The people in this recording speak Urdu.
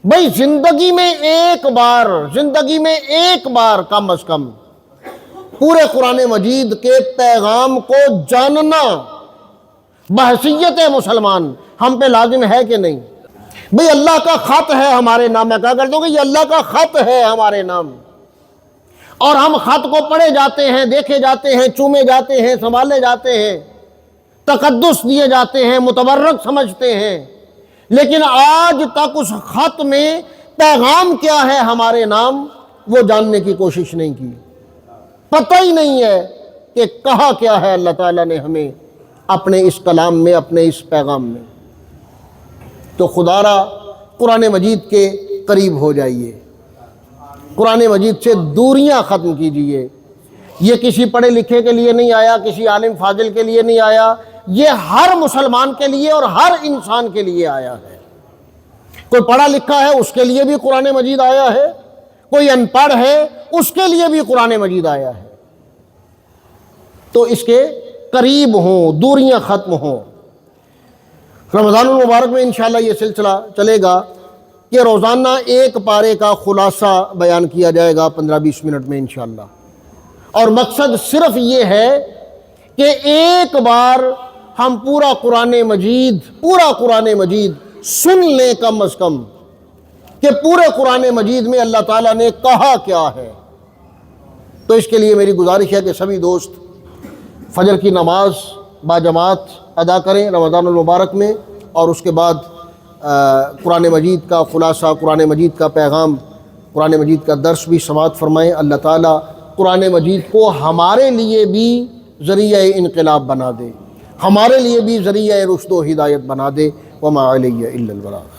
بھائی زندگی میں ایک بار کم از کم پورے قرآن مجید کے پیغام کو جاننا بحیثیت مسلمان ہم پہ لازم ہے کہ نہیں؟ بھئی اللہ کا خط ہے ہمارے نام، میں کہا کرتا ہوں کہ یہ اللہ کا خط ہے ہمارے نام، اور ہم خط کو پڑھے جاتے ہیں، دیکھے جاتے ہیں، چومے جاتے ہیں، سنبھالے جاتے ہیں، تقدس دیے جاتے ہیں، متبرک سمجھتے ہیں، لیکن آج تک اس خط میں پیغام کیا ہے ہمارے نام وہ جاننے کی کوشش نہیں کی۔ پتہ ہی نہیں ہے کہ کہا کیا ہے اللہ تعالیٰ نے ہمیں اپنے اس کلام میں، اپنے اس پیغام میں۔ تو خدا را قرآن مجید کے قریب ہو جائیے، قرآن مجید سے دوریاں ختم کیجئے۔ یہ کسی پڑھے لکھے کے لیے نہیں آیا، کسی عالم فاضل کے لیے نہیں آیا، یہ ہر مسلمان کے لیے اور ہر انسان کے لیے آیا ہے۔ کوئی پڑھا لکھا ہے اس کے لیے بھی قرآن مجید آیا ہے، کوئی ان پڑھ ہے اس کے لیے بھی قرآن مجید آیا ہے۔ تو اس کے قریب ہوں، دوریاں ختم ہوں۔ رمضان المبارک میں انشاءاللہ یہ سلسلہ چلے گا کہ روزانہ ایک پارے کا خلاصہ بیان کیا جائے گا 15-20 منٹ میں انشاءاللہ، اور مقصد صرف یہ ہے کہ ایک بار ہم پورا قرآن مجید سن لیں کم از کم، کہ پورے قرآن مجید میں اللہ تعالیٰ نے کہا کیا ہے۔ تو اس کے لیے میری گزارش ہے کہ سبھی دوست فجر کی نماز باجماعت ادا کریں رمضان المبارک میں، اور اس کے بعد قرآن مجید کا خلاصہ، قرآن مجید کا پیغام، قرآن مجید کا درس بھی سماعت فرمائیں۔ اللہ تعالیٰ قرآن مجید کو ہمارے لیے بھی ذریعہ انقلاب بنا دے، ہمارے لیے بھی ذریعہ رشد و ہدایت بنا دے۔ وما علیہ الا البلاغ۔